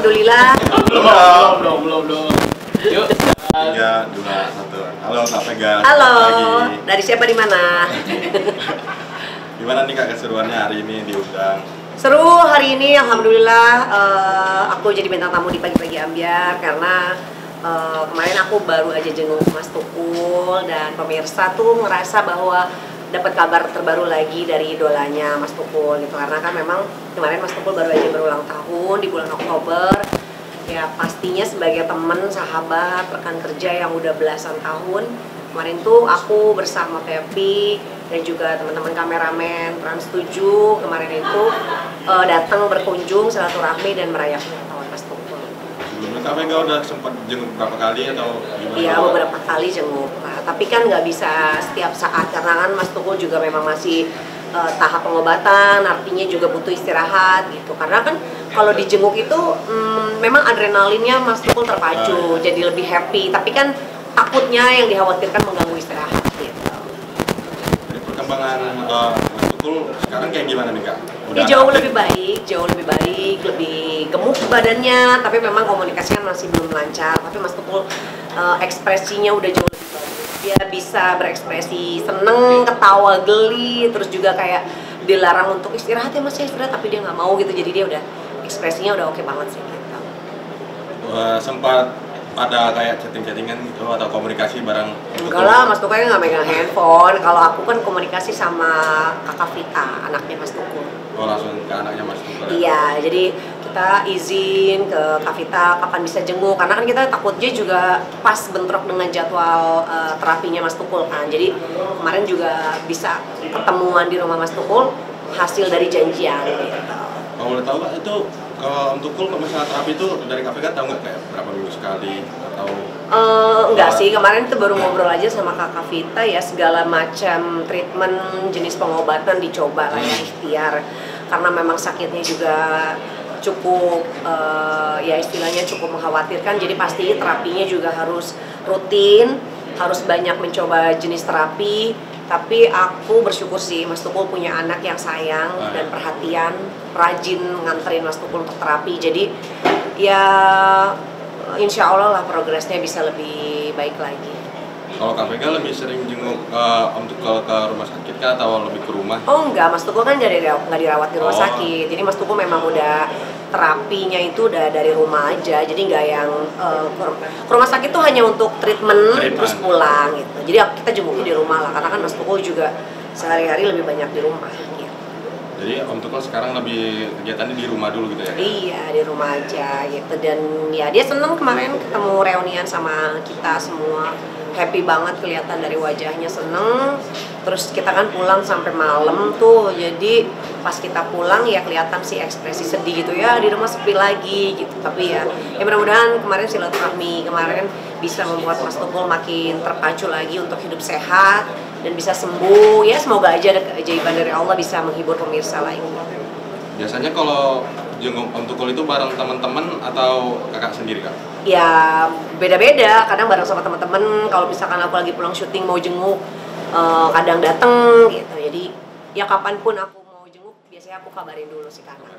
alhamdulillah. Belum. Yuk. 3, 2, 1. Halo Kak Vega. Halo. Pagi. Dari siapa di mana? Gimana nih Kak keseruannya hari ini diundang? Seru hari ini, alhamdulillah. Aku jadi bintang tamu di pagi-pagi Ambyar karena kemarin aku baru aja jenguk Mas Tukul dan pemirsa tuh ngerasa bahwa dapat kabar terbaru lagi dari idolanya Mas Tukul gitu, karena kan memang kemarin Mas Tukul baru aja berulang tahun di bulan Oktober. Ya pastinya sebagai teman, sahabat, rekan kerja yang udah belasan tahun, kemarin tuh aku bersama Pepi dan juga teman-teman kameramen Trans 7 kemarin itu datang berkunjung silaturahmi dan merayakan ulang tahun Mas Tukul. Sebelumnya Kak Vega udah sempat jenguk berapa kali atau gimana? Iya, beberapa kali jenguk. Nah, tapi kan nggak bisa setiap saat karena kan Mas Tukul juga memang masih tahap pengobatan, artinya juga butuh istirahat gitu. Karena kan kalau dijenguk itu memang adrenalinnya Mas Tukul terpacu, jadi lebih happy. Tapi kan takutnya yang dikhawatirkan mengganggu istirahat gitu. Jadi perkembangan Mas Tukul sekarang kayak gimana nih Kak? Ya, jauh lebih baik, lebih gemuk badannya, tapi memang komunikasinya masih belum lancar. Tapi Mas Tukul ekspresinya udah jauh lebih bagus. Dia bisa berekspresi seneng, ketawa, geli, terus juga kayak dilarang untuk istirahat ya Mas, ya istirahat, tapi dia nggak mau gitu. Jadi dia udah ekspresinya udah oke banget sih gitu. Sempat ada kayak chatting-chattingan gitu atau komunikasi bareng? Enggak lah, Mas Tukul nggak megang handphone. Kalau aku kan komunikasi sama Kakak Vita, anaknya Mas Tukul. Oh, langsung ke anaknya Mas Tukul? Iya, jadi kita izin ke Kak Vita kapan bisa jenguk, karena kan kita takutnya juga pas bentrok dengan jadwal terapinya Mas Tukul kan. Jadi kemarin juga bisa ketemuan di rumah Mas Tukul hasil dari janjian gitu. Kalau boleh tahu Kak, itu kalau Om Tukul kalau misalnya terapi itu dari Kak Vega tahu nggak kayak berapa minggu sekali atau? Enggak sih, kemarin itu baru ngobrol aja sama Kakak Vita ya, segala macam treatment jenis pengobatan dicoba lah ya, ikhtiar. Karena memang sakitnya juga cukup ya istilahnya cukup mengkhawatirkan, jadi pasti terapinya juga harus rutin, harus banyak mencoba jenis terapi. Tapi aku bersyukur sih Mas Tukul punya anak yang sayang dan perhatian, rajin nganterin Mas Tukul untuk terapi. Jadi ya insya Allah lah progresnya bisa lebih baik lagi. Kalau Kak Vega lebih sering jenguk Om Tukul ke rumah sakit kah atau lebih ke rumah? Oh enggak, Mas Tukul kan nggak dirawat di rumah sakit. Jadi Mas Tukul memang udah terapinya itu udah dari rumah aja. Jadi nggak yang ke rumah sakit tuh hanya untuk treatment. Terus pulang gitu. Jadi kita jenguknya di rumah lah, karena kan Mas Tukul juga sehari-hari lebih banyak di rumah gitu. Jadi Om Tukul sekarang lebih kegiatannya di rumah dulu gitu ya? Iya, di rumah aja gitu. Dan ya dia seneng kemarin ketemu reunian sama kita semua. Happy banget kelihatan dari wajahnya, seneng. Terus kita kan pulang sampai malam tuh, jadi pas kita pulang ya kelihatan sih ekspresi sedih gitu ya, di rumah sepi lagi gitu. Tapi ya mudah-mudahan kemarin silaturahmi kemarin bisa membuat Mas Tukul makin terpacu lagi untuk hidup sehat dan bisa sembuh. Ya semoga aja ada keajaiban dari Allah bisa menghibur pemirsa lain. Biasanya kalau jenguk Om Tukul itu bareng teman-teman atau kakak sendiri Kak? Ya beda-beda, kadang bareng sama teman-teman. Kalau misalkan aku lagi pulang syuting mau jenguk, kadang dateng gitu. Jadi ya kapanpun aku mau jenguk biasanya aku kabarin dulu sih kakak.